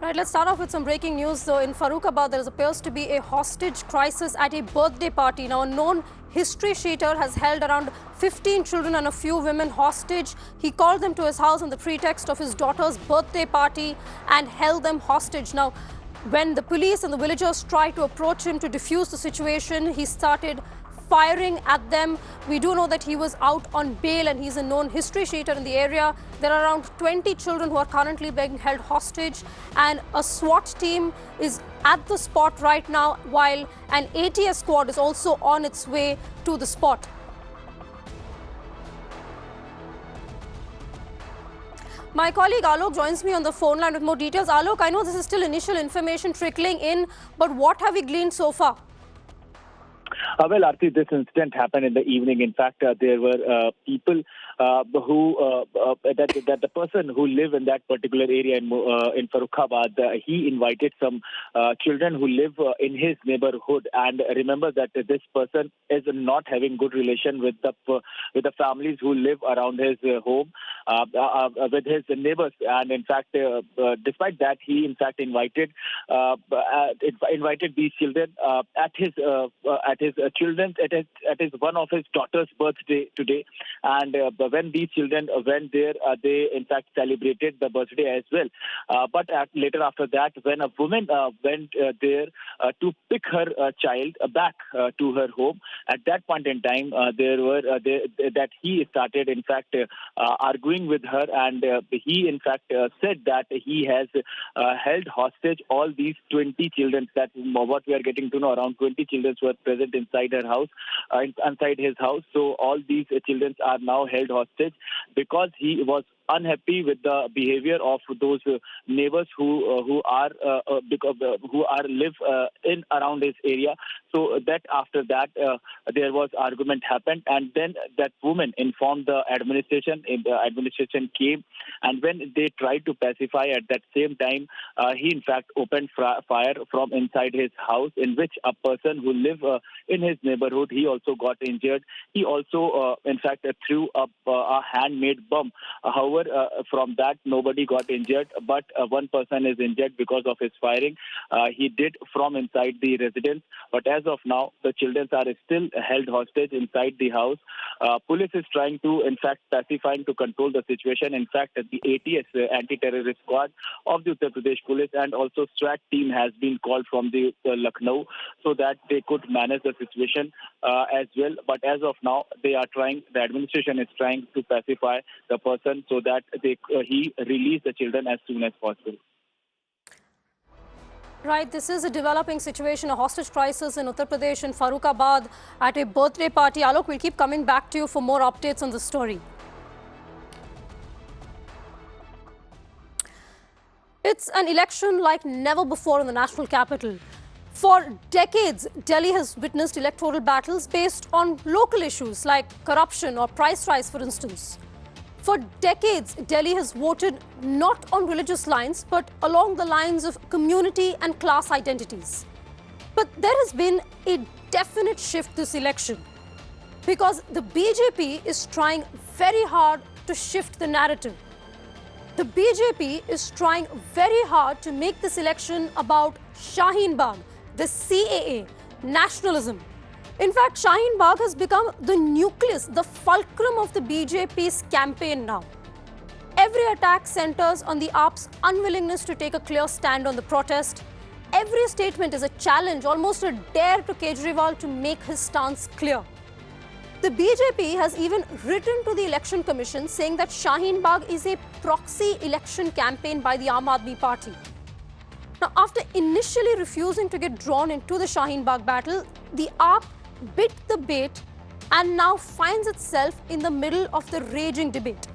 Right, let's start off with some breaking news. Though in Farrukhabad, there appears to be a hostage crisis at a birthday party. Now, a known history sheeter has held around 15 children and a few women hostage. He called them to his house on the pretext of his daughter's birthday party and held them hostage. Now, when the police and the villagers tried to approach him to defuse the situation, he started firing at them. We do know that he was out on bail and he's a known history sheeter in the area. There are around 20 children who are currently being held hostage, and a SWAT team is at the spot right now, while an ATS squad is also on its way to the spot. My colleague Alok joins me on the phone line with more details. Alok, I know this is still initial information trickling in, but what have we gleaned so far? Well, Aarti, this incident happened in the evening. In fact, there were people who that the person who live in that particular area in Farrukhabad, he invited some children who live in his neighborhood. And remember that this person is not having good relation with the families who live around his home, with his neighbors. And in fact, despite that, he in fact invited these children at his one of his daughter's birthday today. And when these children went there, they in fact celebrated the birthday as well. But later after that, when a woman went there to pick her child back to her home, at that point in time, that he started in fact arguing with her, and he in fact said that he has held hostage all these 20 children. That what we are getting to know, around 20 children were present inside her house, inside his house. So all these children are now held hostage because he was unhappy with the behavior of those neighbors who live in around his area. So that after that there was argument happened, and then that woman informed the administration. The administration came, and when they tried to pacify, at that same time he in fact opened fire from inside his house, in which a person who live in his neighborhood, he also got injured. He also in fact threw up a handmade bomb. However, from that nobody got injured, but one person is injured because of his firing he did from inside the residence. But as of now, the children are still held hostage inside the house. Police is trying to, in fact, pacifying to control the situation. In fact, the ATS, anti-terrorist squad of the Uttar Pradesh police, and also SWAT team has been called from the Lucknow so that they could manage the situation as well. But as of now, they are trying. The administration is trying to pacify the person so that he release the children as soon as possible. Right, this is a developing situation, a hostage crisis in Uttar Pradesh and Farrukhabad at a birthday party. Alok, we'll keep coming back to you for more updates on the story. It's an election like never before in the national capital. For decades, Delhi has witnessed electoral battles based on local issues like corruption or price rise, for instance. For decades, Delhi has voted not on religious lines, but along the lines of community and class identities. But there has been a definite shift this election, because the BJP is trying very hard to shift the narrative. The BJP is trying very hard to make this election about Shaheen Bagh, the CAA, nationalism. In fact, Shaheen Bagh has become the nucleus, the fulcrum of the BJP's campaign now. Every attack centers on the AAP's unwillingness to take a clear stand on the protest. Every statement is a challenge, almost a dare to Kejriwal to make his stance clear. The BJP has even written to the Election Commission saying that Shaheen Bagh is a proxy election campaign by the Aam Aadmi Party. Now, after initially refusing to get drawn into the Shaheen Bagh battle, the AAP bit the bait and now finds itself in the middle of the raging debate.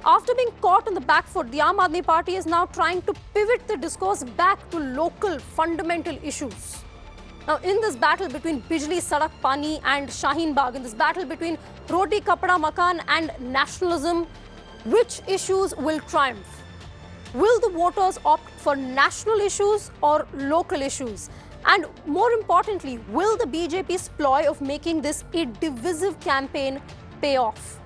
After being caught on the back foot, the Aam Aadmi Party is now trying to pivot the discourse back to local fundamental issues. Now, in this battle between Bijli, Sadak, Pani and Shaheen Bagh, in this battle between Roti, Kapda, Makan and nationalism, which issues will triumph? Will the voters opt for national issues or local issues? And more importantly, will the BJP's ploy of making this a divisive campaign pay off?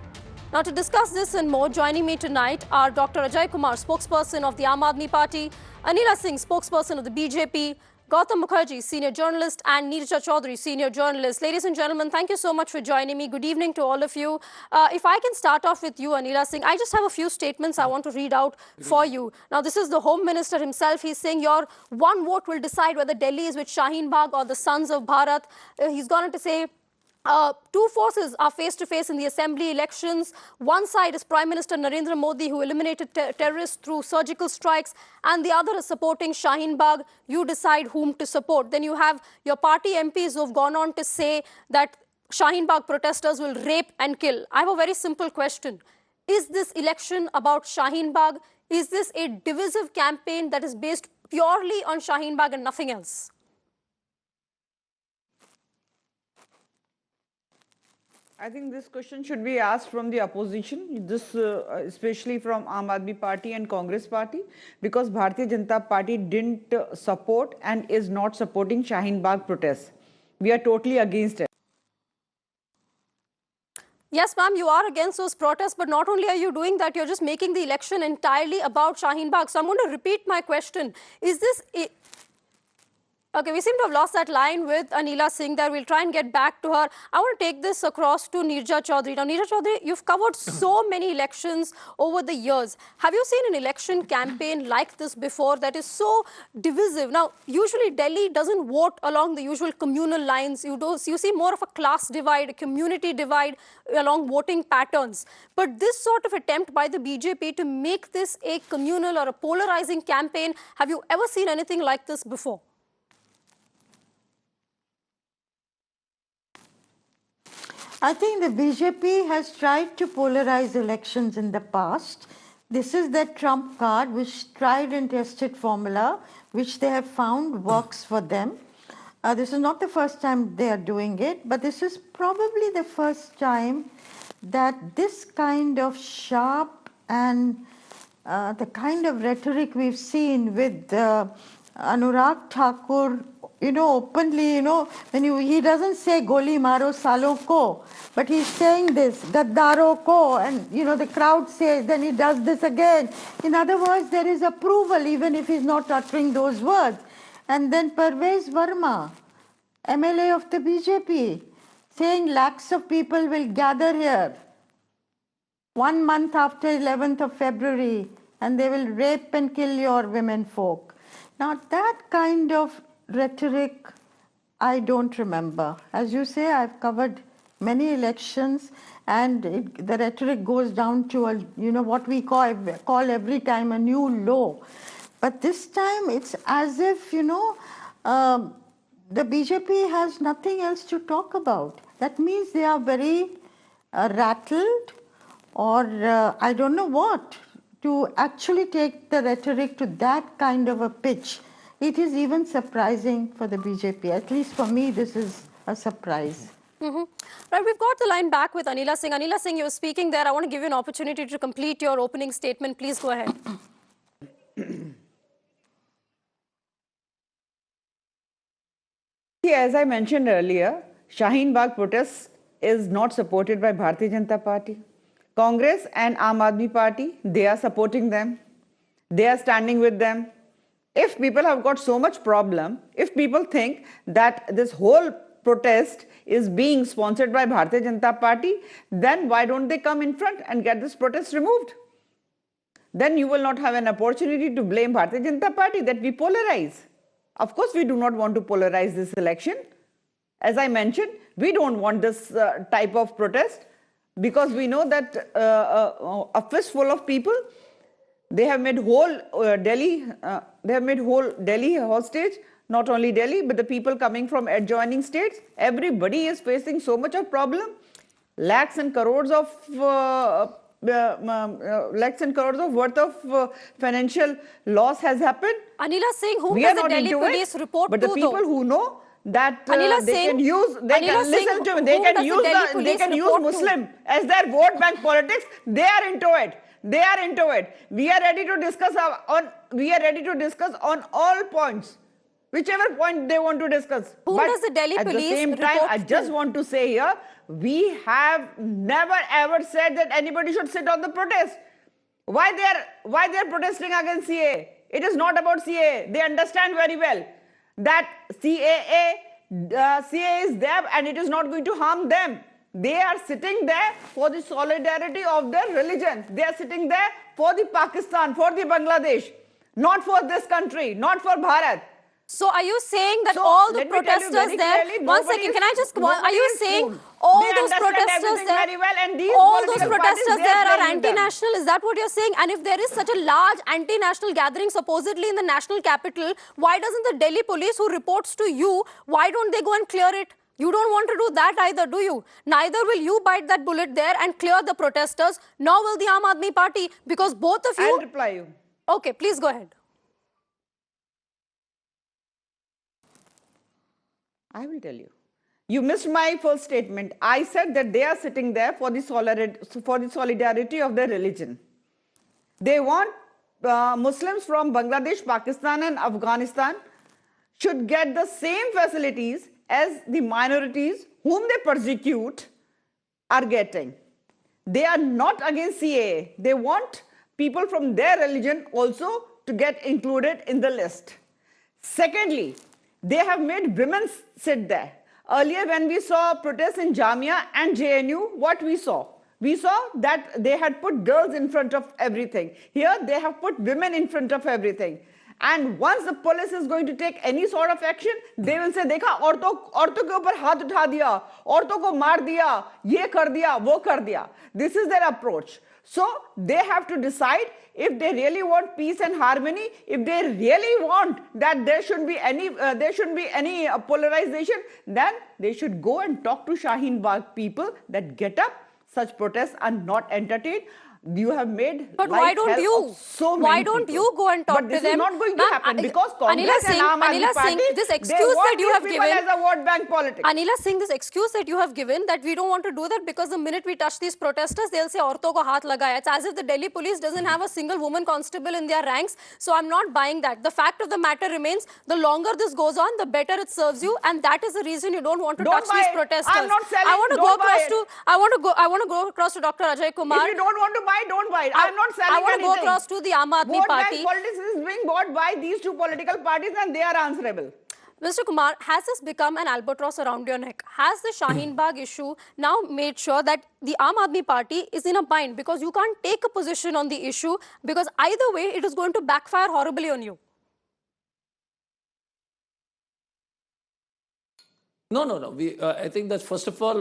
Now, to discuss this and more, joining me tonight are Dr. Ajay Kumar, spokesperson of the Aam Aadmi Party, Anila Singh, spokesperson of the BJP, Gautam Mukherjee, senior journalist, and Neerja Chaudhary, senior journalist. Ladies and gentlemen, thank you so much for joining me. Good evening to all of you. If I can start off with you, Anila Singh, I just have a few statements I want to read out for you. Now, this is the Home Minister himself. He's saying your one vote will decide whether Delhi is with Shaheen Bagh or the Sons of Bharat. He's gone on to say, two forces are face-to-face in the assembly elections. One side is Prime Minister Narendra Modi, who eliminated terrorists through surgical strikes, and the other is supporting Shaheen Bagh. You decide whom to support. Then you have your party MPs who have gone on to say that Shaheen Bagh protesters will rape and kill. I have a very simple question. Is this election about Shaheen Bagh? Is this a divisive campaign that is based purely on Shaheen Bagh and nothing else? I think this question should be asked from the opposition, especially from Aam Aadmi Party and Congress Party, because Bharatiya Janata Party didn't support and is not supporting Shaheen Bagh protests. We are totally against it. Yes, ma'am, you are against those protests, but not only are you doing that, you're just making the election entirely about Shaheen Bagh. So I'm going to repeat my question. Is this... Okay, we seem to have lost that line with Anila Singh there. We'll try and get back to her. I want to take this across to Neerja Chaudhary. Now, Neerja Chaudhary, you've covered so many elections over the years. Have you seen an election campaign like this before that is so divisive? Now, usually Delhi doesn't vote along the usual communal lines. You see more of a class divide, a community divide along voting patterns. But this sort of attempt by the BJP to make this a communal or a polarizing campaign, have you ever seen anything like this before? I think the BJP has tried to polarize elections in the past. This is their trump card, which tried and tested formula, which they have found works for them. This is not the first time they are doing it, but this is probably the first time that this kind of sharp and the kind of rhetoric we've seen with Anurag Thakur, openly, when he doesn't say Goli Maro Salo Ko, but he's saying this, Gaddaro Ko, and, the crowd says, then he does this again. In other words, there is approval, even if he's not uttering those words. And then Parvez Verma, MLA of the BJP, saying lakhs of people will gather here 1 month after 11th of February, and they will rape and kill your women folk. Now, that kind of rhetoric, I don't remember. As you say, I've covered many elections, and the rhetoric goes down to what we call every time a new low. But this time, it's as if the BJP has nothing else to talk about. That means they are very rattled, or I don't know what, to actually take the rhetoric to that kind of a pitch. It is even surprising for the BJP. At least for me, this is a surprise. Right, we've got the line back with Anila Singh. Anila Singh, you were speaking there. I want to give you an opportunity to complete your opening statement. Please go ahead. As I mentioned earlier, Shaheen Bagh protest is not supported by Bharatiya Janata Party. Congress and Aam Aadmi Party, they are supporting them. They are standing with them. If people have got so much problem, if people think that this whole protest is being sponsored by Bharatiya Janata Party, then why don't they come in front and get this protest removed? Then you will not have an opportunity to blame Bharatiya Janata Party that we polarize. Of course, we do not want to polarize this election. As I mentioned, we don't want this type of protest because we know that a fistful of people, they have made whole Delhi hostage. Not only Delhi, but the people coming from adjoining states. Everybody is facing so much of problem. Lakhs and crores of worth of financial loss has happened. Anila Singh, whom does the Delhi police report but to? But the people who know that they can use Muslim as their vote bank politics, they are into it. They are into it. We are ready to discuss on all points, whichever point they want to discuss. Whom does the Delhi police report to? At the same time, I just want to say here, we have never ever said that anybody should sit on the protest. Why they're protesting against CAA? It is not about CAA. They understand very well that CAA is there and it is not going to harm them. They are sitting there for the solidarity of their religion. They are sitting there for the Pakistan, for the Bangladesh, not for this country, not for Bharat. So are you saying that So, all the let me tell you protesters very there, clearly, one nobody second, is- can I just, are nobody you is saying fooled. all They those understand protesters everything there, very well, and these all those political protesters parties, they there are are playing with them. anti-national? Is that what you're saying? And if there is such a large anti-national gathering supposedly in the national capital, why doesn't the Delhi police who reports to you, why don't they go and clear it? You don't want to do that either, do you? Neither will you bite that bullet there and clear the protesters, nor will the Aam Aadmi Party, because both of you... I'll reply you. Okay, please go ahead. I will tell you. You missed my first statement. I said that they are sitting there for the solidarity of their religion. They want Muslims from Bangladesh, Pakistan and Afghanistan should get the same facilities as the minorities whom they persecute are getting. They are not against CAA. They want people from their religion also to get included in the list. Secondly, they have made women sit there. Earlier, when we saw protests in Jamia and JNU, what we saw? We saw that they had put girls in front of everything. Here, they have put women in front of everything. And once the police is going to take any sort of action, they will say, देखा औरतों के ऊपर हाथ उठा दिया, औरतों को मार दिया, ये कर दिया, वो कर दिया. This is their approach. So they have to decide if they really want peace and harmony, if they really want that there shouldn't be any polarization, then they should go and talk to Shaheen Bagh people that get up. Such protests are not entertained. You have made But why life don't hell you? of so many Why don't people. you go and talk but to this them? is not going to Ma'am, happen because Congress and Aam Aadmi Anila Party, Singh, this they excuse want that you these have people given, as a vote bank politics. Anila Singh, this excuse that you have given that we don't want to do that because the minute we touch these protesters, they'll say औरतों को हाथ लगाया. It's as if the Delhi police doesn't have a single woman constable in their ranks. So I'm not buying that. The fact of the matter remains, the longer this goes on, the better it serves you, and that is the reason you don't want to touch these protesters. I'm not selling. I want to go across to. I want to go across to Dr. Ajay Kumar. If you don't want to buy, don't buy it. I'm not selling I want to anything. go across to the Aam Aadmi Vote Party. bank politics is being bought by these two political parties and they are answerable. Mr. Kumar, has this become an albatross around your neck? Has the Shaheen Bagh issue now made sure that the Aam Aadmi Party is in a bind because you can't take a position on the issue because either way it is going to backfire horribly on you? No. I think that first of all,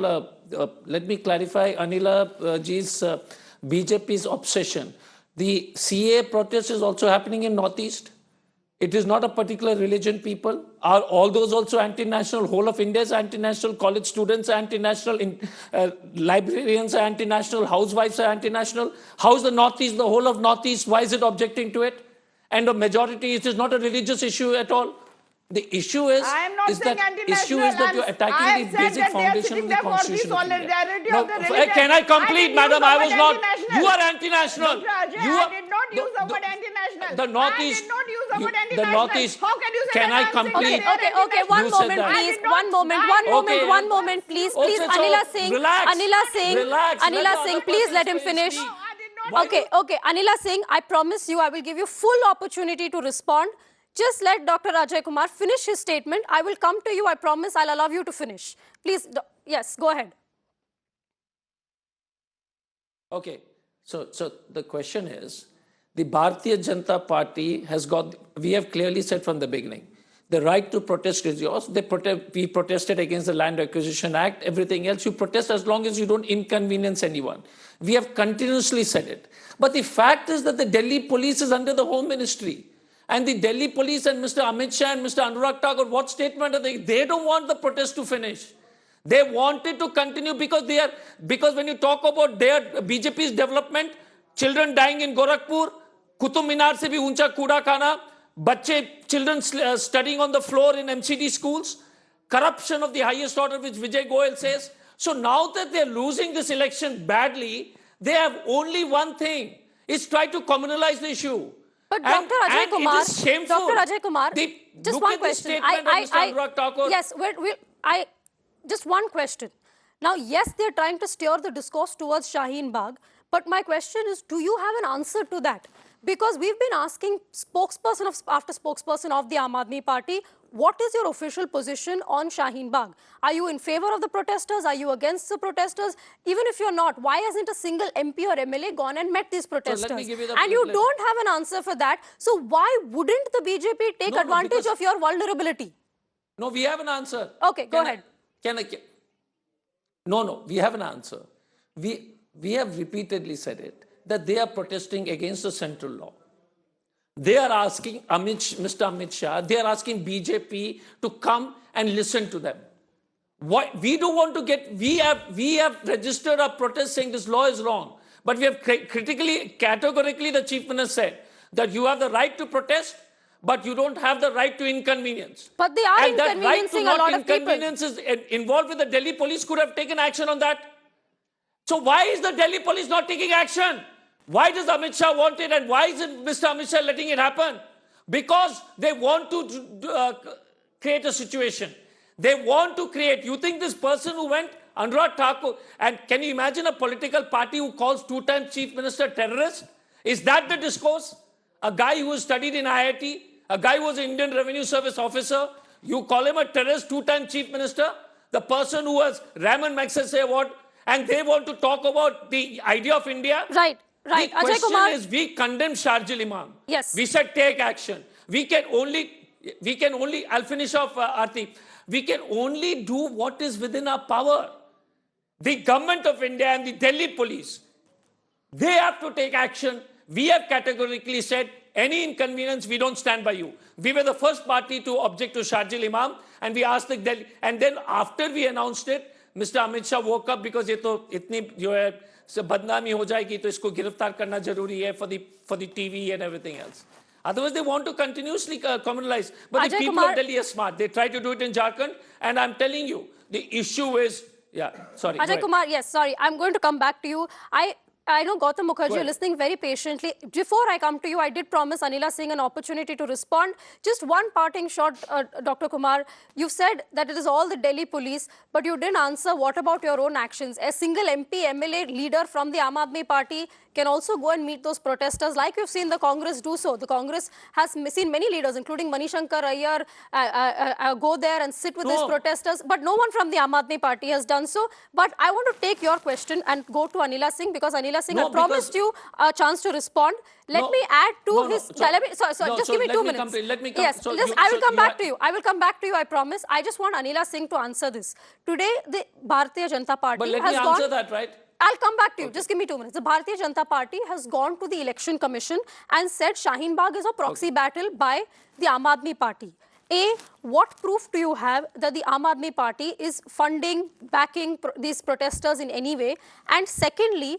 let me clarify Anila ji's BJP's obsession. The CA protest is also happening in Northeast. It is not a particular religion, people. Are all those also anti-national? Whole of India is anti-national. College students are anti-national. Librarians are anti-national. Housewives are anti-national. How is the Northeast, the whole of Northeast, why is it objecting to it? And the majority, it is not a religious issue at all. The issue is, I am not saying anti-national. you're attacking the basic foundation of the Constitution of India. Now, can I complete, madam? I was not. You are anti-national. Dr. Ajay, I did not use the word anti-national. The Northeast. I did not use the word anti-national. The Northeast. How can you say Can that I I'm saying complete? that they are Okay, one You said moment, that. please. I did not- One moment, please. Okay, Please, so Anila Singh. relax. Anila Singh. Relax. Let Anila the Singh, other please person let him speak. finish. No, I did not. Okay. Anila Singh, I promise you I will give you full opportunity to respond. Just let Dr. Ajay Kumar finish his statement. I will come to you. I promise I'll allow you to finish. Please, yes, go ahead. Okay, so the question is, the Bharatiya Janata Party has got, we have clearly said from the beginning, the right to protest is yours. We protested against the Land Acquisition Act, everything else. You protest as long as you don't inconvenience anyone. We have continuously said it. But the fact is that the Delhi police is under the Home Ministry. And the Delhi police and Mr. Amit Shah and Mr. Anurag Thakur, what statement are they? They don't want the protest to finish. They want it to continue because when you talk about their BJP's development, children dying in Gorakhpur, Qutub Minar se bhi uncha kuda khana, children studying on the floor in MCD schools, corruption of the highest order, which Vijay Goyal says. So now that they're losing this election badly, they have only one thing, is try to communalize the issue. But Dr. Ajay Kumar, it is shameful. Dr. Ajay Kumar, just look one at question. The statement of Mr. Anurag Thakur. Yes, just one question. Now, yes, they're trying to steer the discourse towards Shaheen Bagh, but my question is, do you have an answer to that? Because we've been asking spokesperson after spokesperson of the Aam Aadmi Party, what is your official position on Shaheen Bagh? Are you in favor of the protesters? Are you against the protesters? Even if you're not, why hasn't a single MP or MLA gone and met these protesters? let me give you the... And you don't have an answer for that. So why wouldn't the BJP take advantage of your vulnerability? No, we have an answer. Okay, go ahead. No, we have an answer. We have repeatedly said it, that they are protesting against the central law. They are asking Mr. Amit Shah, they are asking BJP to come and listen to them. What we don't want to get, we have registered a protest saying this law is wrong. But we have categorically, the Chief Minister said that you have the right to protest, but you don't have the right to inconvenience. But they are and inconveniencing that right to a lot of people. inconvenience is involved with the Delhi police could have taken action on that. So why is the Delhi police not taking action? Why does Amit Shah want it, and why is Mr. Amit Shah letting it happen? Because they want to create a situation. They want to create. You think this person who went, Anurag Thakur, and can you imagine a political party who calls two-time Chief Minister terrorist? Is that the discourse? A guy who has studied in IIT, a guy who was an Indian Revenue Service officer, you call him a terrorist, two-time Chief Minister? The person who has Raman Magsaysay Award, and they want to talk about the idea of India? Right. The question is, we condemn Sharjil Imam. Yes. We said take action. We can only, I'll finish off, Aarti. We can only do what is within our power. The government of India and the Delhi police, they have to take action. We have categorically said, any inconvenience, we don't stand by you. We were the first party to object to Sharjil Imam, and we asked the Delhi, and then after we announced it, Mr. Amit Shah woke up because ये तो इतनी जो है बदनामी हो जाएगी तो इसको गिरफ्तार करना जरूरी है for the TV and everything else. Otherwise, they want to continuously criminalize. But the people of Delhi are smart. They try to do it in Jharkhand, and I'm telling you, the issue is, sorry. Ajay Kumar, yes, sorry. I'm going to come back to you. I know Gautam Mukherjee, you're listening very patiently. Before I come to you, I did promise Anila Singh an opportunity to respond. Just one parting shot, Dr. Kumar. You've said that it is all the Delhi police, but you didn't answer what about your own actions. A single MP, MLA leader from the Aam Aadmi Party can also go and meet those protesters, like we've seen the Congress do so. The Congress has seen many leaders, including Manishankar Iyer, go there and sit with these protesters, but no one from the Aam Aadmi Party has done so. But I want to take your question and go to Anila Singh, because Anila Singh, I promised you a chance to respond. Let me add to his... Just give me 2 minutes. Yes, I will come back to you. I will come back to you, I promise. I just want Anila Singh to answer this. Today, the Bharatiya Janata Party has gone... But let me answer that, right? I'll come back to you. Just give me 2 minutes. The Bharatiya Janata Party has gone to the Election Commission and said Shaheen Bagh is a proxy battle by the Aam Aadmi Party. A, what proof do you have that the Aam Aadmi Party is funding, backing these protesters in any way? And secondly,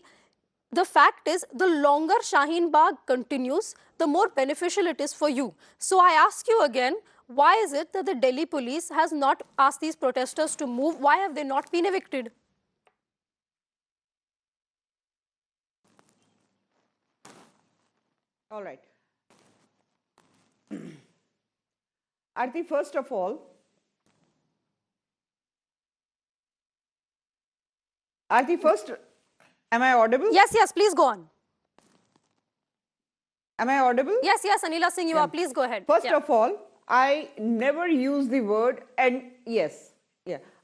the fact is, the longer Shaheen Bagh continues, the more beneficial it is for you. So I ask you again, why is it that the Delhi police has not asked these protesters to move? Why have they not been evicted? All right. Aarti, first of all, am I audible? Yes, please go on. Am I audible? Yes, Anila Singh, you are. Please go ahead. First of all, I never use the word,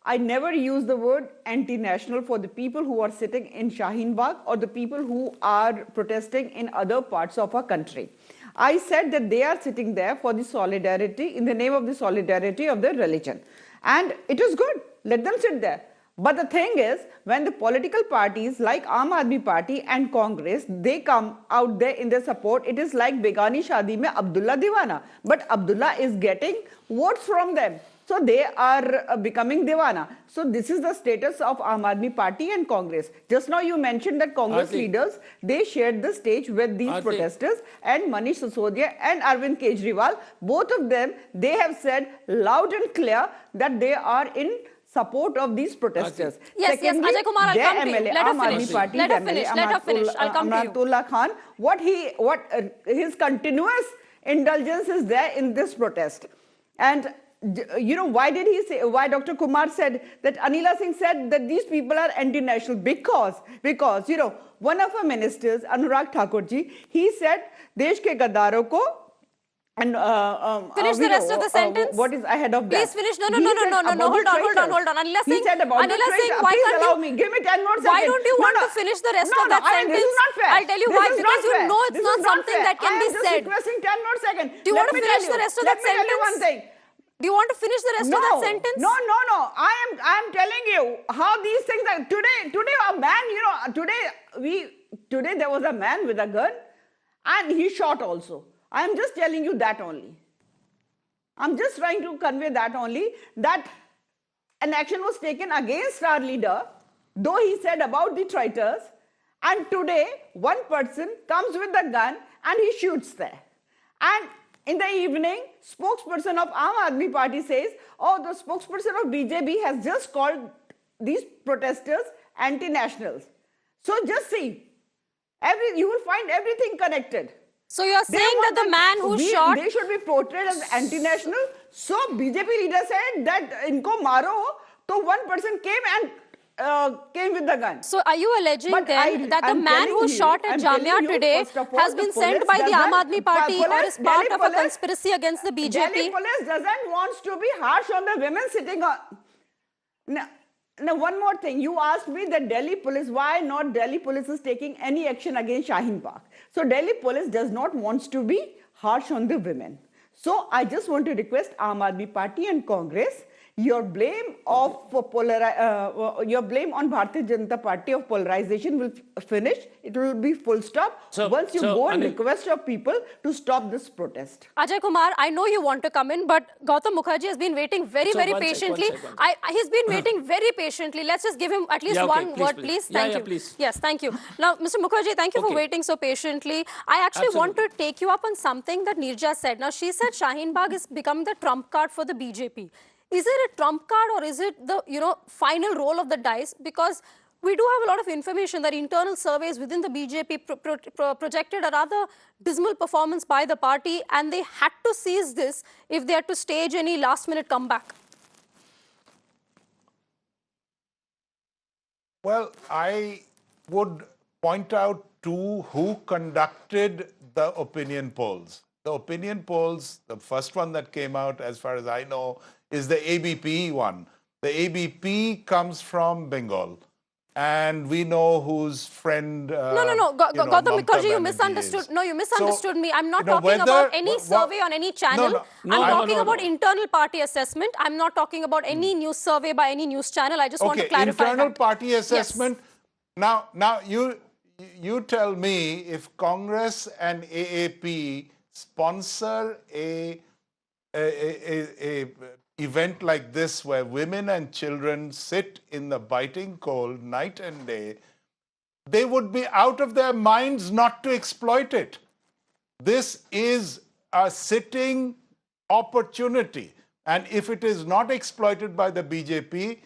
I never use the word anti-national for the people who are sitting in Shaheen Bagh or the people who are protesting in other parts of our country. I said that they are sitting there for the solidarity, in the name of the solidarity of their religion. And it is good. Let them sit there. But the thing is, when the political parties like Aam Aadmi Party and Congress, they come out there in their support, it is like Begani Shadi mein Abdullah Diwana. But Abdullah is getting votes from them. So they are becoming Diwana. So this is the status of Aam Aadmi Party and Congress. Just now you mentioned that Congress leaders, they shared the stage with these protesters, and Manish Sisodia and Arvind Kejriwal, both of them, they have said loud and clear that they are in support of these protesters. Secondly, Ajay Kumar, I'll come to you. Let her finish. I'll come to you. Amratullah Khan, his continuous indulgence is there in this protest. And you know, why did he say, why Dr. Kumar said that Anila Singh said that these people are anti-national? Because, you know, one of our ministers, Anurag Thakurji, he said, Desh ke gaddaro ko, and finish the rest of the sentence. what is ahead of that? Please finish. No. Hold on. Anila He Singh, said about Anila the Singh, traitors. why Please can't allow you? me. Give me 10 more seconds. Why don't you want to finish the rest of that sentence? This is not fair. I'll tell you why. Because you know it's This not is something fair. that can be I am just said. requesting 10 more seconds. Do you want to finish the rest of that Let me tell you one sentence? thing. Do you want to finish the rest of that sentence? No. I am telling you how these things are. Today a man, you know, today there was a man with a gun and he shot also. I am just telling you that only. I'm just trying to convey that only, that an action was taken against our leader, though he said about the traitors, and today one person comes with a gun and he shoots there. And in the evening, spokesperson of Aam Aadmi Party says, oh, the spokesperson of BJP has just called these protesters anti-nationals. So just see, you will find everything connected. So you're saying that the man who shot... They should be portrayed as anti-national. So BJP leader said that inko maro, so one person came and came with the gun. So are you alleging then that the man who shot at Jamia today has been sent by the Aam Aadmi Party or is part of a conspiracy against the BJP? Delhi police doesn't want to be harsh on the women sitting on... Now, one more thing. You asked me that Delhi police, why not Delhi police is taking any action against Shaheen Bagh. So Delhi police does not want to be harsh on the women. So I just want to request Aam Aadmi Party and Congress, your blame on Bharatiya Janata Party of polarization will finish. It will be full stop once you go and request your people to stop this protest. Ajay Kumar, I know you want to come in, but Gautam Mukherjee has been waiting very patiently. He's been waiting very patiently. Let's just give him at least one word, please. Thank you. Please. Yes, thank you. Now, Mr. Mukherjee, thank you for waiting so patiently. I actually want to take you up on something that Neerja said. Now, she said Shaheen Bagh is becoming the trump card for the BJP. Is it a trump card or is it the final roll of the dice? Because we do have a lot of information that internal surveys within the BJP projected a rather dismal performance by the party, and they had to seize this if they had to stage any last-minute comeback. Well, I would point out to who conducted the opinion polls. The opinion polls, the first one that came out, as far as I know, is the ABP one. The ABP comes from Bengal. And we know whose friend. Gautam Mukherjee, you misunderstood. No, you misunderstood me. I'm not talking about any survey on any channel. I'm talking about internal party assessment. I'm not talking about any news survey by any news channel. I just want to clarify internal party assessment. Yes. Now you tell me if Congress and AAP sponsor a event like this where women and children sit in the biting cold night and day, they would be out of their minds not to exploit it. This is a sitting opportunity. And if it is not exploited by the BJP,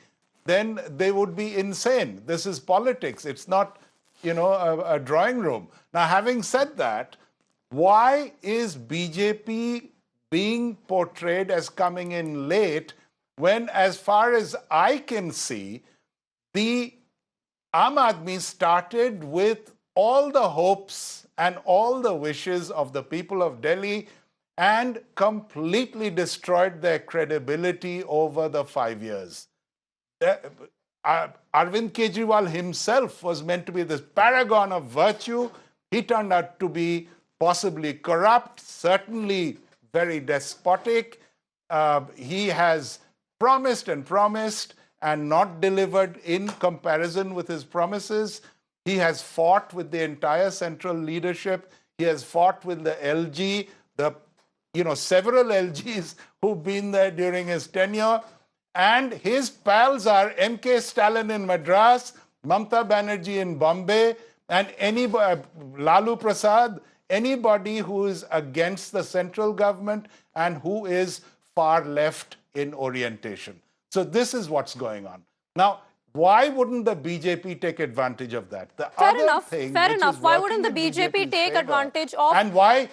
then they would be insane. This is politics. It's not, a drawing room. Now, having said that, why is BJP being portrayed as coming in late when, as far as I can see, the Aam Aadmi started with all the hopes and all the wishes of the people of Delhi and completely destroyed their credibility over the 5 years. Arvind Kejriwal himself was meant to be this paragon of virtue. He turned out to be possibly corrupt, certainly very despotic. He has promised and not delivered in comparison with his promises. He has fought with the entire central leadership. He has fought with the LG, several LGs who've been there during his tenure. And his pals are MK Stalin in Madras, Mamta Banerjee in Bombay, and Lalu Prasad, anybody who is against the central government and who is far left in orientation. So this is what's going on. Now, why wouldn't the BJP take advantage of that? Fair enough. Why wouldn't the BJP take advantage of... And why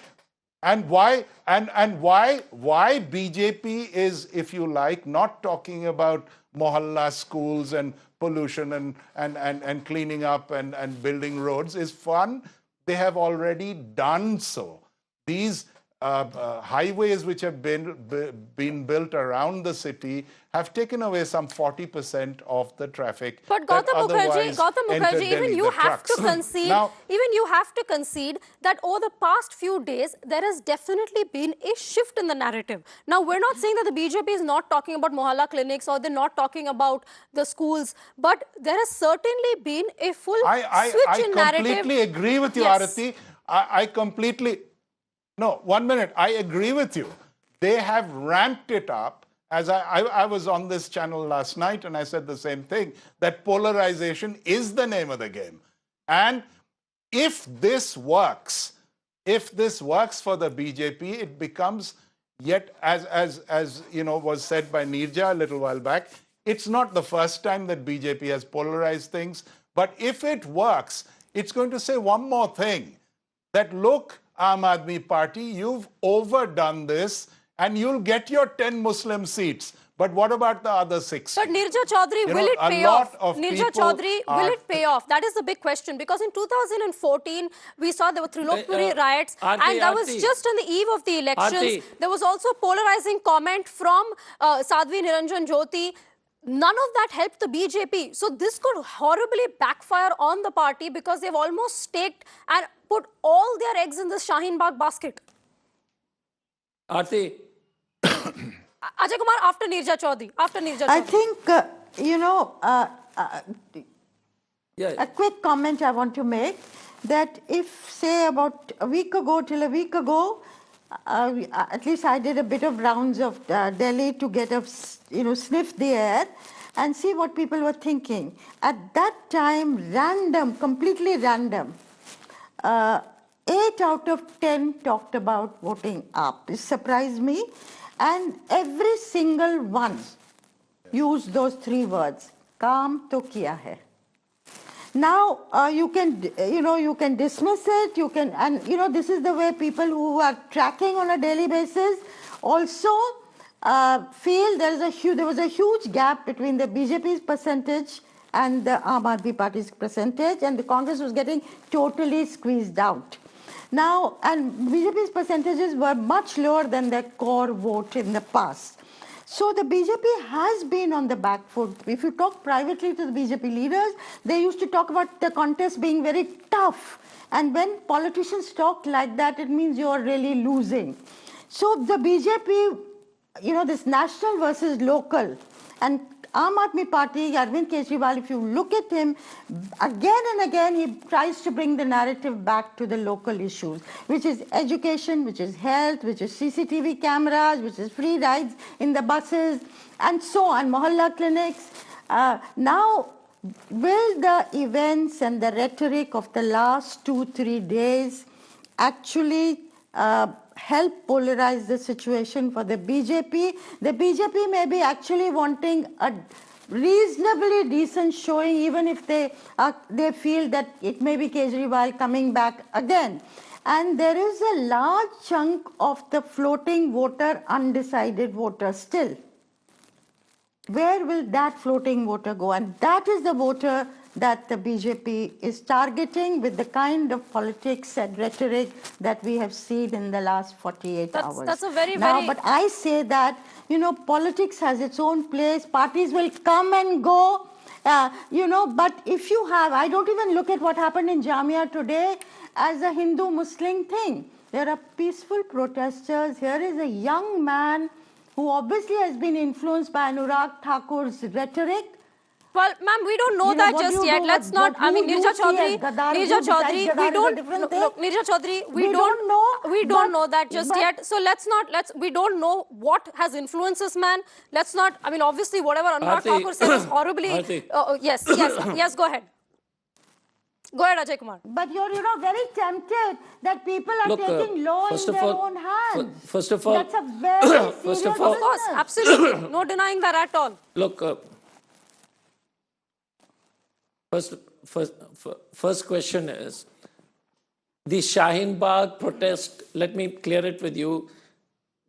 And why BJP is, if you like, not talking about mohalla schools and pollution and cleaning up and building roads is fun. They have already done so. These highways which have been built around the city have taken away some 40% of the traffic. But that Gautam otherwise entered Mukherjee, Delhi, even you the have to trucks. concede, Now, even you have to concede that over the past few days, there has definitely been a shift in the narrative. Now, we're not saying that the BJP is not talking about mohalla clinics or they're not talking about the schools, but there has certainly been a full switch I in narrative. completely agree with you, Yes. Arati. I completely, no, 1 minute. I agree with you. They have ramped it up. As I was on this channel last night and I said the same thing, that polarization is the name of the game. And if this works for the BJP, it becomes yet, as you know, was said by Neerja a little while back, it's not the first time that BJP has polarized things. But if it works, it's going to say one more thing, that look, Aam Aadmi Party, you've overdone this and you'll get your 10 Muslim seats. But what about the other 6? But Neerja Chaudhary, will it pay off? Neerja Chaudhary, will it pay off? That is the big question. Because in 2014, we saw there were Trilokpuri riots. And that was just on the eve of the elections. There was also polarizing comment from Sadhvi Niranjan Jyoti. None of that helped the BJP. So this could horribly backfire on the party because they've almost staked and put all their eggs in the Shaheen Bagh basket. Aarti. Ajay Kumar, after Neerja Chaudhary. I think, a quick comment I want to make, that if, say, about a week ago, at least I did a bit of rounds of Delhi to get a, sniff the air and see what people were thinking. At that time, completely random, 8 out of 10 talked about voting up. It surprised me. And every single one used those 3 words, "Kaam to kiya hai." Now, you can dismiss it, this is the way people who are tracking on a daily basis also feel there was a huge gap between the BJP's percentage and the Aam Aadmi Party's percentage, and the Congress was getting totally squeezed out. Now, and BJP's percentages were much lower than their core vote in the past. So the BJP has been on the back foot. If you talk privately to the BJP leaders, they used to talk about the contest being very tough. And when politicians talk like that, it means you're really losing. So the BJP, this national versus local, and Aam Aadmi Party, Arvind Kejriwal, if you look at him, again and again, he tries to bring the narrative back to the local issues, which is education, which is health, which is CCTV cameras, which is free rides in the buses, and so on, mohalla clinics. Now, will the events and the rhetoric of the last 2-3 days actually help polarize the situation for the BJP? The BJP may be actually wanting a reasonably decent showing, even if they feel that it may be Kejriwal coming back again. And there is a large chunk of the floating voter, undecided voter still. Where will that floating voter go? And that is the voter that the BJP is targeting with the kind of politics and rhetoric that we have seen in the last 48 hours. That's a very. But I say that, politics has its own place. Parties will come and go, but if you have, I don't even look at what happened in Jamia today as a Hindu-Muslim thing. There are peaceful protesters. Here is a young man who obviously has been influenced by Anurag Thakur's rhetoric. Well, ma'am, we don't know that just yet. Let's not. I mean, Neerja Chaudhary, we don't know that just yet. So we don't know what has influenced this man. Let's not. I mean, obviously, whatever Anurag Thakur said is horribly. Yes, go ahead. Go ahead, Ajay Kumar. But you're, very tempted that people are taking law in their own hands. First of all, that's a very serious business. Of course, absolutely, no denying that at all. Look, first question is, the Shaheen Bagh protest, let me clear it with you.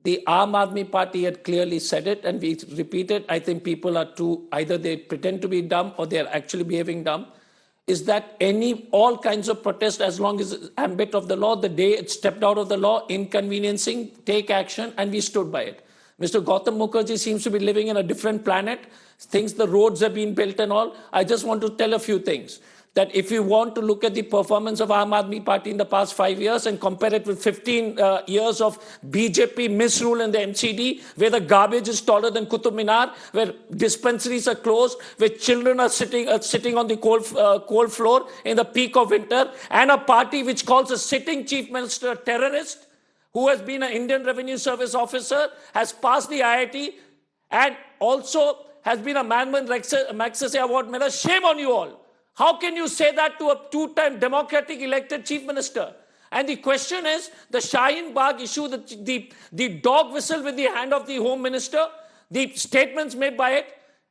The Aam Aadmi Party had clearly said it, and we repeat it. I think people are too, either they pretend to be dumb or they're actually behaving dumb. Is that all kinds of protest, as long as it's ambit of the law, the day it stepped out of the law, inconveniencing, take action, and we stood by it. Mr. Gautam Mukherjee seems to be living in a different planet, thinks the roads have been built and all. I just want to tell a few things. That if you want to look at the performance of Aam Aadmi Party in the past 5 years and compare it with 15 years of BJP misrule in the MCD, where the garbage is taller than Qutub Minar, where dispensaries are closed, where children are sitting on the cold floor in the peak of winter, and a party which calls a sitting chief minister a terrorist, who has been an Indian Revenue Service officer, has passed the IIT, and also has been a Manman Magsaysay Award winner. Shame on you all. How can you say that to a two-time democratic elected chief minister? And the question is, the Shaheen Bagh issue, the dog whistle with the hand of the home minister, the statements made by it,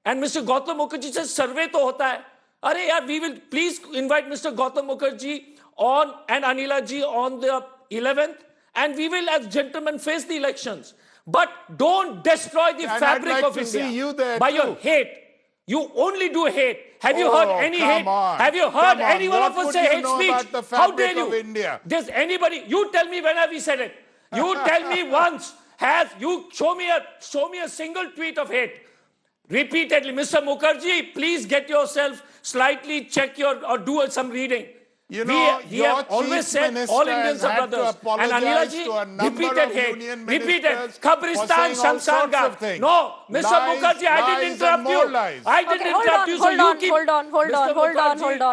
and Mr. Gautam Mukherjee says, survey to hota hai. Are yaar, we will please invite Mr. Gautam Mukherjee on and Anila ji on the 11th, and we will as gentlemen face the elections. But don't destroy the fabric of India by your hate. You only do hate. Have you heard any hate? Have you heard any one of us say hate speech? How dare you? Does anybody? You tell me when have we said it? You tell me once. You show me a single tweet of hate? Repeatedly, Mr. Mukherjee, please get yourself slightly check or do some reading. You know, we have always said all Indians are brothers. And Anila ji repeated hate. Repeated. Qabristan, Shamshan. No, Mr. Mukherjee, I didn't interrupt you. I didn't interrupt you. So you keep. Hold on.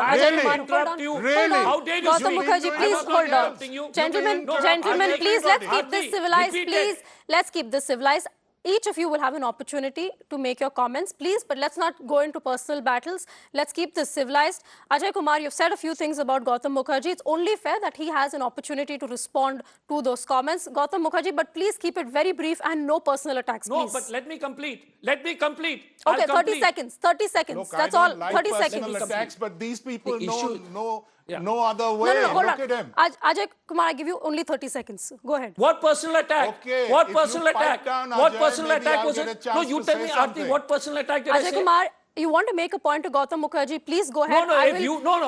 I interrupt you. Really? How dare you? Gautam Mukherjee, please hold on. Gentlemen, please, let's keep this civilized. Please, let's keep this civilized. Each of you will have an opportunity to make your comments, please, but let's not go into personal battles. Let's keep this civilized. Ajay Kumar, you've said a few things about Gautam Mukherjee. It's only fair that he has an opportunity to respond to those comments. Gautam Mukherjee, but please keep it very brief and no personal attacks, please. No, but let me complete. Okay, 30 seconds. 30 seconds. Look, That's I all. don't 30 like seconds. attacks, but these people Yeah. no other way. No, hold Look on. at him. Ajay Kumar, I give you only 30 seconds. Go ahead. What personal attack? Okay, What if personal you pipe attack? down, What Ajay, personal maybe attack I'll was get a it? chance No, you to tell say me, Aarti, something. what personal attack did I Ajay say? Kumar, you want to make a point to Gautam Mukherjee, please go ahead.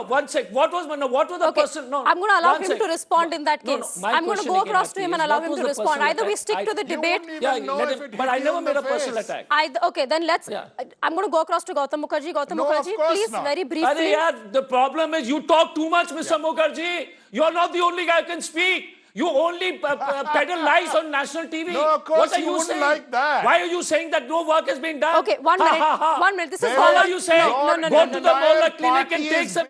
One sec. What was the Okay, person? No, I'm going to allow one him sec. to respond in that No, case. my I'm going to question go again, across to Aarti, him is and allow what him was to the respond. personal Either we attack? stick to the You debate. wouldn't even know if it But hit I you never in made the a personal face. attack. Okay, then let's. Yeah. I'm going to go across to Gautam Mukherjee. Gautam No, of Mukherjee, course please, not. very briefly. The problem is you talk too much, Mr. Mukherjee. You're not the only guy who can speak. You only peddle lies on national TV. No, of course what are you you wouldn't saying? like that. Why are you saying that no work has been done? Okay, 1 minute. 1 minute. This is How all are you saying? No. Go to the Mohalla clinic party and take is some.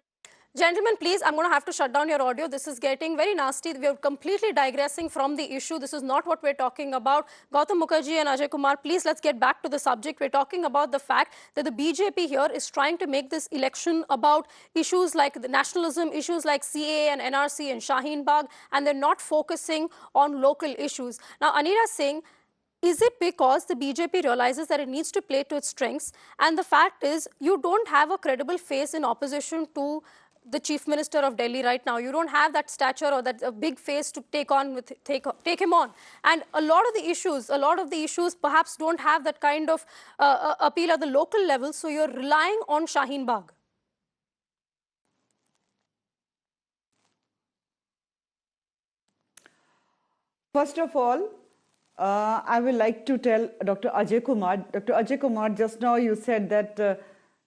Gentlemen, please, I'm going to have to shut down your audio. This is getting very nasty. We are completely digressing from the issue. This is not what we're talking about. Gautam Mukherjee and Ajay Kumar, please, let's get back to the subject. We're talking about the fact that the BJP here is trying to make this election about issues like the nationalism, issues like CAA and NRC and Shaheen Bagh, and they're not focusing on local issues. Now, Anira Singh, is it because the BJP realizes that it needs to play to its strengths? And the fact is, you don't have a credible face in opposition to the Chief Minister of Delhi right now. You don't have that stature or that big face to take him on. And a lot of the issues perhaps don't have that kind of appeal at the local level. So you're relying on Shaheen Bagh. First of all, I would like to tell Dr. Ajay Kumar. Dr. Ajay Kumar, just now you said that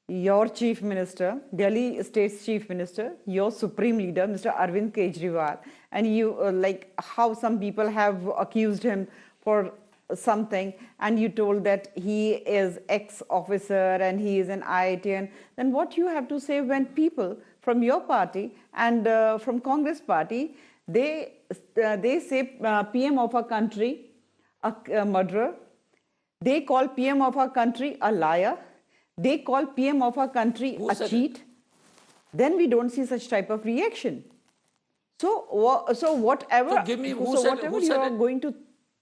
your Chief Minister, Delhi State's Chief Minister, your Supreme Leader, Mr. Arvind Kejriwal, and you like how some people have accused him for something, and you told that he is ex-officer and he is an IITian, then what you have to say when people from your party and from Congress party, they say PM of our country a murderer, they call PM of our country a liar, they call PM of our country a cheat, then we don't see such type of reaction. So whatever, whatever you are going to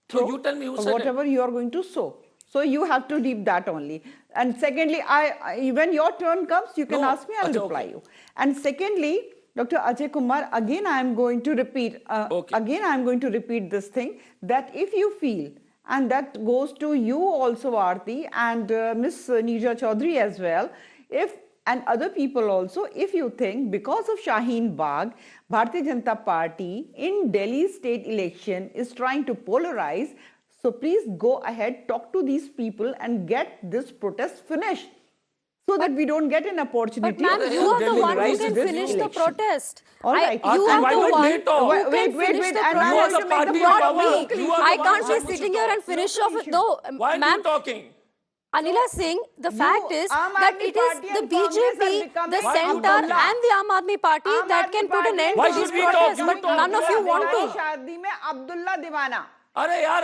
throw, you tell me who said whatever you are going to sow, so you have to leave that only. And secondly, when your turn comes, you can ask me, I'll reply you. And secondly, Dr. Ajay Kumar, again I am going to repeat. Okay. Again I am going to repeat this thing that if you feel, and that goes to you also, Aarti, and Miss Neerja Chaudhary as well, if and other people also, if you think because of Shaheen Bagh, Bharatiya Janata Party in Delhi state election is trying to polarize, so please go ahead, talk to these people and get this protest finished, so that we don't get an opportunity. But ma'am, you are the one who can finish the protest. All right. You are why the don't one they talk? who can finish the and I'm protest. going to make the Not power. me. You are I the can't one be who sitting should here talk. and finish off it. No, Why are ma'am. you talking? Anila Singh, the fact is Aam that Aadmi it is Party the and Congress are BJP, becoming the Why are you centre talking? and the Aam Aadmi Party Aam that Aadmi can put an Party end Why to should these we talk? protests. You But talk. none of you want to. शादी में अब्दुल्ला दीवाना. अरे यार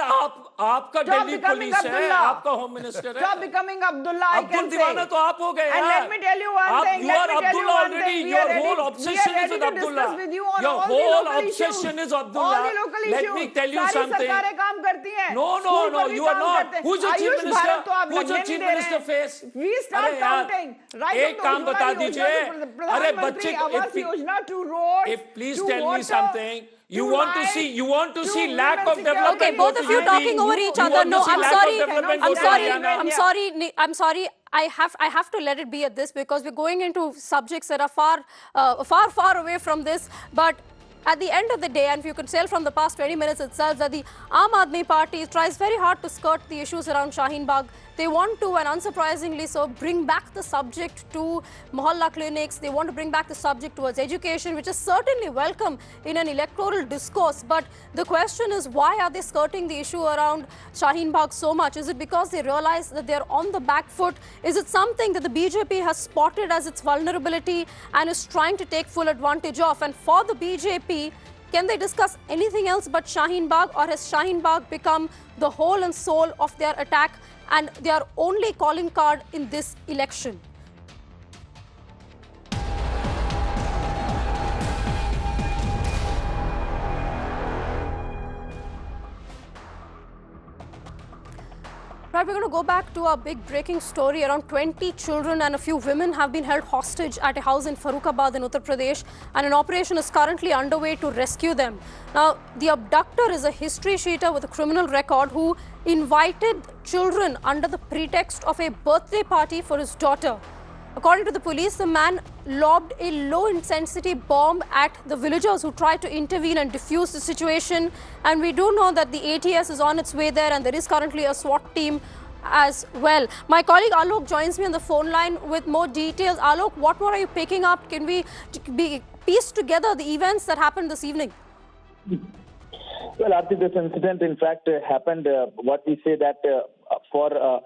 आपका Delhi police है, आपका home minister है. Stop becoming Abdullah. I can Abdul say. दीवाना तो आप हो गए यार. And let me tell you one thing. You Let are me tell you Abdullah one already. thing. Your whole obsession is with Abdullah. With you on Your all the whole local obsession issues. is Abdullah. All the local Let issues. me tell you सारी something. सरकारें काम करती हैं. No, School पर भी you are काम not. करते हैं. Who's your chief Ayush minister? Bharat तो आप Who's your लगने chief नहीं दे रहे minister हैं. face? We start अरे यार, counting. Right एक काम बता दीजिए. अरे बच्चे को Awas Yojana to roads. If please to tell me water, something. You to want to light, see to lack women's of development. Okay, both go of to you UP. talking over each You other. want to No, see I'm lack sorry. of development, I'm go to sorry. Haryana. I'm sorry. I'm sorry. I have to let it be at this because we're going into subjects that are far away from this. But at the end of the day, and if you could tell from the past 20 minutes itself, that the Aam Aadmi Party tries very hard to skirt the issues around Shaheen Bagh. They want to, and unsurprisingly so, bring back the subject to Mohalla clinics. They want to bring back the subject towards education, which is certainly welcome in an electoral discourse. But the question is, why are they skirting the issue around Shaheen Bagh so much? Is it because they realize that they're on the back foot? Is it something that the BJP has spotted as its vulnerability and is trying to take full advantage of? And for the BJP, can they discuss anything else but Shaheen Bagh, or has Shaheen Bagh become the whole and soul of their attack and their only calling card in this election? Right, we're going to go back to our big breaking story. Around 20 children and a few women have been held hostage at a house in Farrukhabad in Uttar Pradesh, and an operation is currently underway to rescue them. Now, the abductor is a history sheeter with a criminal record who invited children under the pretext of a birthday party for his daughter. According to the police, the man lobbed a low-intensity bomb at the villagers who tried to intervene and defuse the situation. And we do know that the ATS is on its way there, and there is currently a SWAT team as well. My colleague Alok joins me on the phone line with more details. Alok, what more are you picking up? Can we piece together the events that happened this evening? Well, after this incident, in fact, happened, what we say that for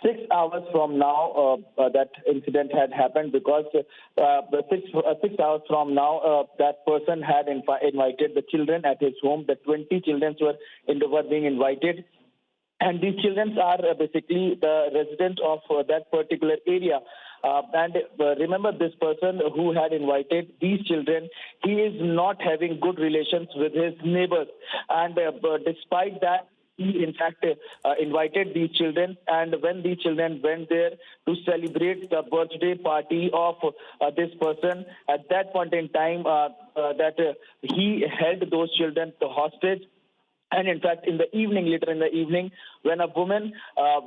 6 hours from now, that incident had happened, because 6 hours from now, that person had invited the children at his home. The 20 children were being invited. And these children are basically the resident of that particular area. And remember, this person who had invited these children, he is not having good relations with his neighbors. And despite that, he, in fact, invited these children, and when these children went there to celebrate the birthday party of this person, at that point in time, he held those children hostage. And in fact, later in the evening, when a woman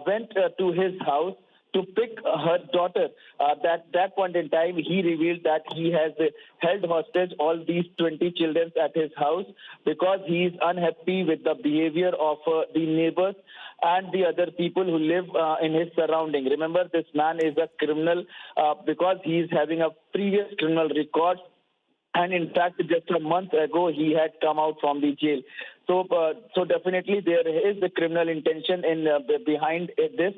went to his house to pick her daughter, at that point in time, he revealed that he has held hostage all these 20 children at his house because he is unhappy with the behavior of the neighbors and the other people who live in his surrounding. Remember, this man is a criminal because he is having a previous criminal record. And in fact, just a month ago, he had come out from the jail. So definitely there is the criminal intention behind this.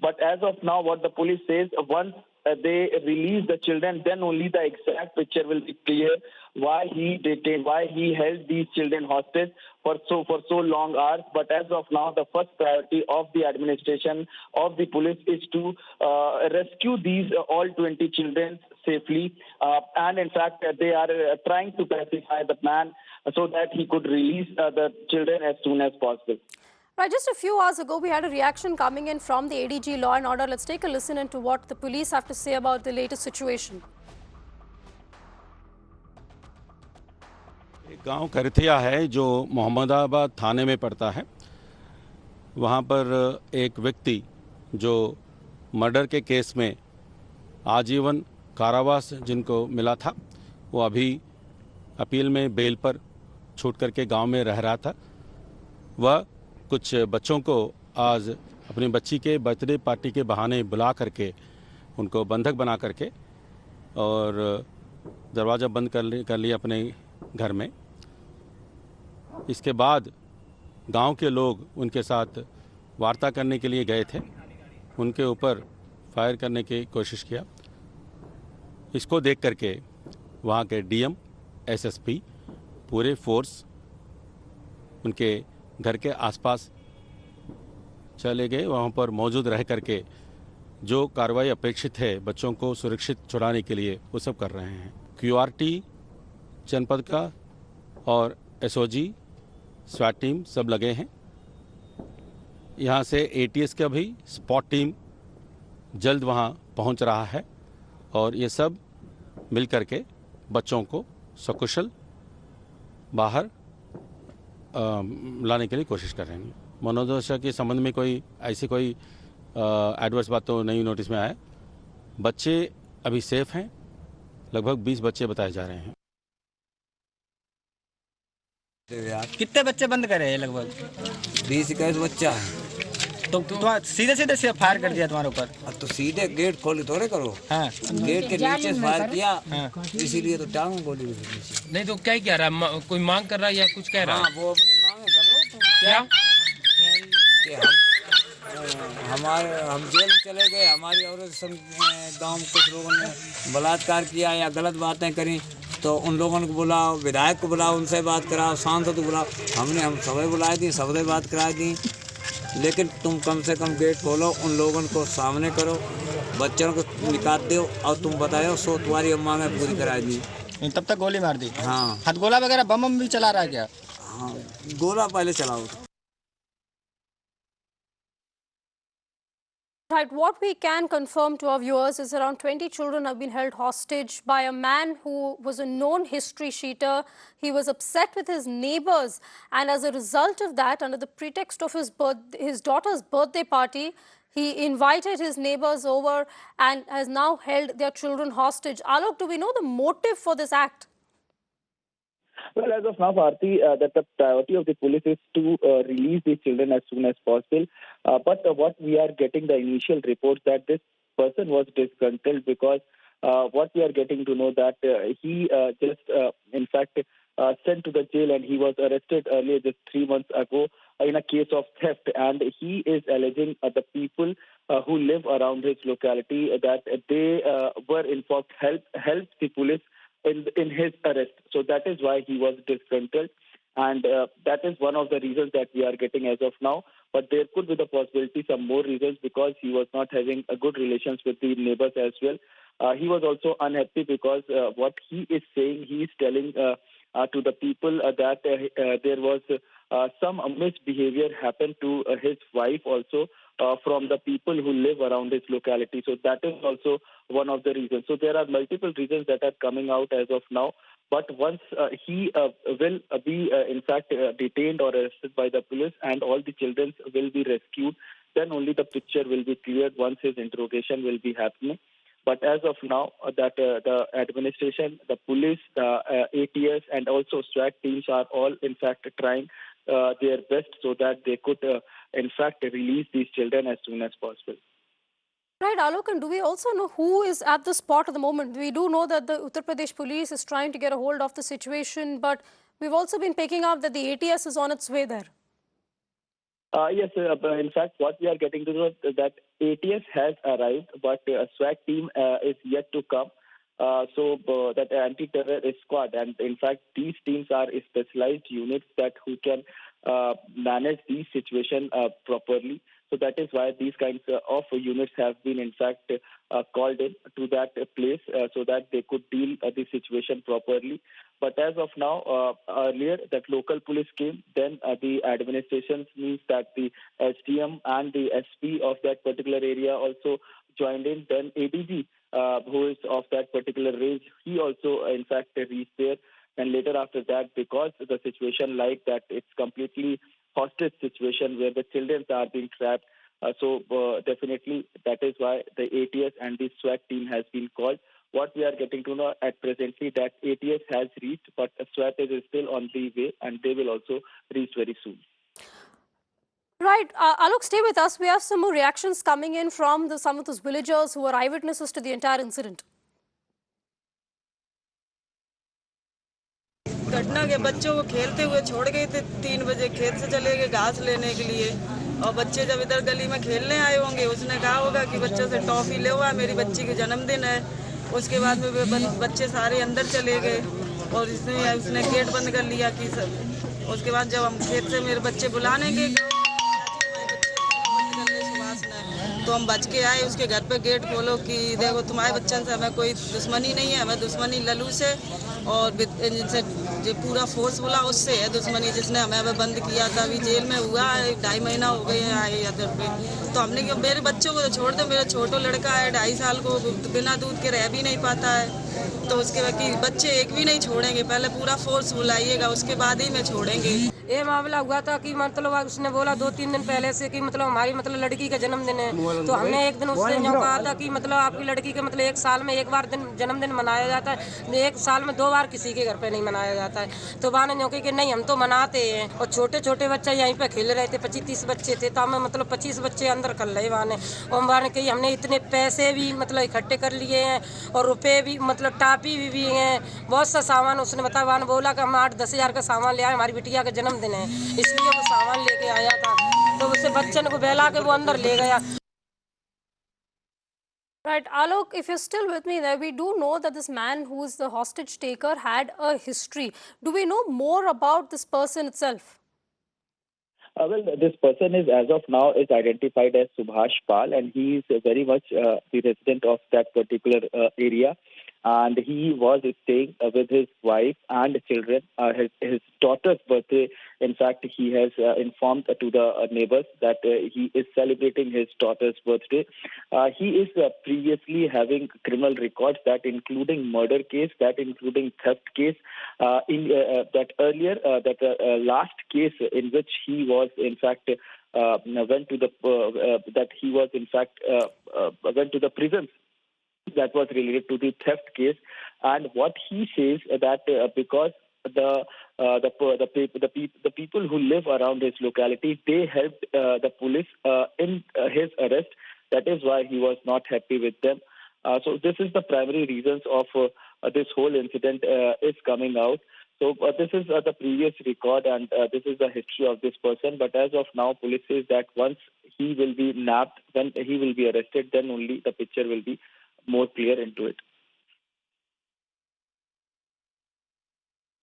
But as of now, what the police says, once they release the children, then only the exact picture will be clear why he held these children hostage for so long hours. But as of now, the first priority of the administration, of the police, is to rescue these all 20 children safely. And in fact, they are trying to pacify the man so that he could release the children as soon as possible. Right, just a few hours ago, we had a reaction coming in from the ADG Law and Order. Let's take a listen into what the police have to say about the latest situation. गांव करथिया है जो मोहम्मदाबाद थाने में पड़ता है। वहां पर एक व्यक्ति जो मर्डर के केस में आजीवन कारावास जिनको मिला था, वो अभी अपील में बेल पर छूट करके गांव में रह रहा था। वह कुछ बच्चों को आज अपनी बच्ची के बर्थडे पार्टी के बहाने बुला करके उनको बंधक बना करके और दरवाज़ा बंद कर लिया अपने घर में। इसके बाद गांव के लोग उनके साथ वार्ता करने के लिए गए थे, उनके ऊपर फायर करने की कोशिश किया। इसको देख करके वहाँ के डीएम, एसएसपी, पूरे फोर्स उनके घर के आसपास चले गए। वहाँ पर मौजूद रह करके जो कार्रवाई अपेक्षित है बच्चों को सुरक्षित छुड़ाने के लिए, वो सब कर रहे हैं। क्यूआरटी जनपद का और एसओजी, स्वाट टीम सब लगे हैं। यहाँ से एटीएस का भी स्पॉट टीम जल्द वहाँ पहुँच रहा है और ये सब मिल करके बच्चों को सकुशल बाहर लाने के लिए कोशिश कर रहे हैं। मनोदशा के संबंध में कोई ऐसी कोई एडवर्स बात तो नहीं नोटिस में आया। बच्चे अभी सेफ हैं, लगभग 20 बच्चे बताए जा रहे हैं। कितने बच्चे बंद करे हैं? लगभग 20-21 बच्चा है। तो सीधे सीधे से फायर कर दिया तुम्हारे ऊपर? अब तो सीधे गेट खोले थोड़े करो। हाँ। गेट के नीचे से फायर किया। हाँ। इसीलिए तो टांग गोली नीचे। नहीं तो क्या कह रहा है? कोई मांग कर रहा है या कुछ कह रहा है? हाँ, वो अपनी मांगे कर लो तुम। क्या कि हम जेल में चले गए, हमारी औरत गाँव में कुछ लोगों ने बलात्कार किया या गलत बातें करी, तो उन लोगों को बुलाओ, विधायक को बुलाओ, उनसे बात कराओ, सांसद को बुलाओ। हम सबे बुला दी, सबसे बात करा दी, लेकिन तुम कम से कम गेट खोलो, उन लोगों को सामने करो, बच्चों को निकाल दो और तुम बताओ सो तुम्हारी अम्मा ने पूरी करा दी। तब तक गोली मार दी? हाँ। हथगोला वगैरह बम भी चला रहा है क्या? हाँ, गोला पहले चलाओ। Right, what we can confirm to our viewers is around 20 children have been held hostage by a man who was a known history cheater. He was upset with his neighbors, and as a result of that, under the pretext of his daughter's birthday party, he invited his neighbors over and has now held their children hostage. Alok, do we know the motive for this act? Well, as of now, Bharti, that the priority of the police is to release these children as soon as possible. But what we are getting the initial reports that this person was disgruntled because what we are getting to know that he in fact, sent to the jail and he was arrested earlier just 3 months ago in a case of theft. And he is alleging the people who live around his locality that they were in fact helped the police in his arrest. So that is why he was disgruntled. And that is one of the reasons that we are getting as of now. But there could be the possibility some more reasons because he was not having a good relations with the neighbors as well. He was also unhappy because what he is saying, he is telling to the people that there was some misbehavior happened to his wife also from the people who live around his locality. So that is also one of the reasons. So there are multiple reasons that are coming out as of now. But once he will be, in fact, detained or arrested by the police and all the children will be rescued, then only the picture will be cleared once his interrogation will be happening. But as of now, that the administration, the police, the ATS, and also SWAT teams are all, in fact, trying their best so that they could, in fact, release these children as soon as possible. Right, Alok, and do we also know who is at the spot at the moment? We do know that the Uttar Pradesh police is trying to get a hold of the situation, but we've also been picking up that the ATS is on its way there. Yes, in fact, what we are getting to know is that ATS has arrived, but a SWAT team is yet to come. That anti-terror squad, and in fact, these teams are specialized units that who can manage these situations properly. So that is why these kinds of units have been, in fact, called in to that place so that they could deal the situation properly. But as of now, earlier that local police came, then the administration means that the SDM and the SP of that particular area also joined in. Then ADG, who is of that particular range, he also, in fact, reached there. And later after that, because the situation like that, it's completely hostage situation where the children are being trapped. Definitely that is why the ATS and the SWAT team has been called. What we are getting to know at presently that ATS has reached, but SWAT is still on the way, and they will also reach very soon. Right. Alok, stay with us. We have some more reactions coming in from some of those villagers who were eyewitnesses to the entire incident. घटना के बच्चों को खेलते हुए छोड़ गए थे 3 बजे, खेत से चले गए घास लेने के लिए, और बच्चे जब इधर गली में खेलने आए होंगे, उसने कहा होगा कि बच्चों से टॉफी ले हुआ, मेरी बच्ची का जन्मदिन है। उसके बाद में बच्चे सारे अंदर चले गए और उसने गेट बंद कर लिया कि सब। उसके बाद जब हम खेत से मेरे बच्चे बुलाने गए तो हम बच के आए, उसके घर पे गेट खोलो कि देखो तुम्हारे बच्चन से हमें कोई दुश्मनी नहीं है, हमें दुश्मनी लल्लू से और जिनसे जो पूरा फोर्स बोला उससे है दुश्मनी, जिसने हमें अभी बंद किया था। अभी जेल में हुआ है, 2.5 महीना हो गए हैं आए इधर पे। तो हमने क्यों, मेरे बच्चों को तो छोड़ दो, मेरा छोटा लड़का है 2.5 साल को, बिना दूध के रह भी नहीं पाता है। तो उसके बाद कि बच्चे एक भी नहीं छोड़ेंगे, पहले पूरा फोर्स बुलाइएगा, उसके बाद ही मैं छोड़ेंगे। ये मामला हुआ था कि मतलब उसने बोला 2-3 दिन पहले से कि मतलब हमारी मतलब लड़की का जन्मदिन है, तो हमने एक दिन उससे कहा था कि मतलब आपकी लड़की का मतलब 1 साल में 1 बार जन्मदिन मनाया जाता है, 1 साल में 2 बार किसी के घर पे नहीं मनाया जाता है। तो बाने ने कि नहीं हम तो मनाते हैं, और छोटे छोटे बच्चे यहीं पे खेल रहे थे, 25-30 बच्चे थे, तो हमें मतलब 25 बच्चे अंदर कर रहे बाने। और बाने कही हमने इतने पैसे भी मतलब इकट्ठे कर लिए हैं और रुपये भी मतलब टापी भी हैं, बहुत सा सामान। उसने बताया, बाने बोला कि हम 8-10 हज़ार का सामान ले आए, हमारी बिटिया का जन्मदिन है इसलिए वो सामान लेके आया था। तो उसे बच्चन को बहला के वो अंदर ले गया। Right, Alok, if you're still with me there, we do know that this man who is the hostage taker had a history. Do we know more about this person itself? Well, this person is, as of now, is identified as Subhash Pal, and he is very much the resident of that particular area. And he was staying with his wife and children. His daughter's birthday, in fact, he has informed to the neighbors that he is celebrating his daughter's birthday. He is previously having criminal records, that including murder case, that including theft case. Last case in which he was, in fact, went to the prisons, that was related to the theft case. And what he says that because the people who live around his locality, they helped the police in his arrest. That is why he was not happy with them. So this is the primary reasons of this whole incident is coming out. So this is the previous record, and this is the history of this person. But as of now, police says that once he will be nabbed, when he will be arrested, then only the picture will be more clear into it.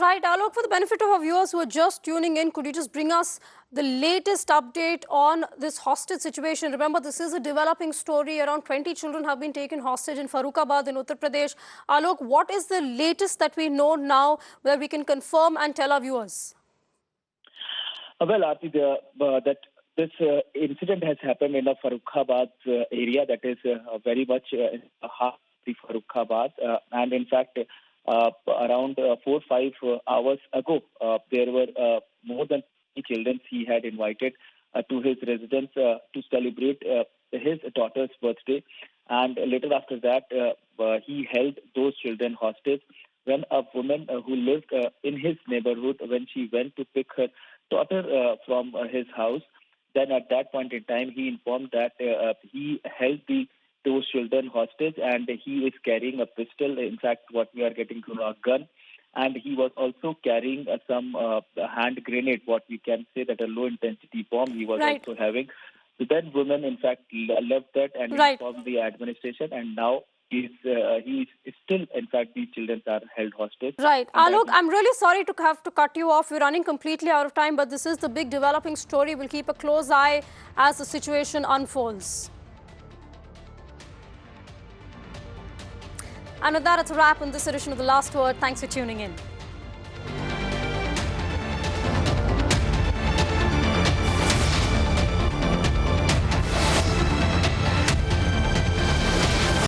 Right, Alok, for the benefit of our viewers who are just tuning in, could you just bring us the latest update on this hostage situation? Remember, this is a developing story. Around 20 children have been taken hostage in Farrukhabad in Uttar Pradesh. Alok, what is the latest that we know now that we can confirm and tell our viewers? Well, Aarti, that this incident has happened in the Farrukhabad area, that is very much in the heart of the Farrukhabad. And in fact, around 4-5 hours ago, there were more than 50 children he had invited to his residence to celebrate his daughter's birthday. And later after that, he held those children hostage. When a woman who lived in his neighborhood, when she went to pick her daughter from his house, then at that point in time, he informed that he held those children hostage, and he is carrying a pistol. In fact, what we are getting to know, a gun. And he was also carrying some hand grenade, what we can say that a low-intensity bomb he was also having. So then women, in fact, left that and informed the administration, and now he is still, in fact, these children are held hostage. Right. Alok, I'm really sorry to have to cut you off. We're running completely out of time, but this is the big developing story. We'll keep a close eye as the situation unfolds. And with that, it's a wrap on this edition of The Last Word. Thanks for tuning in.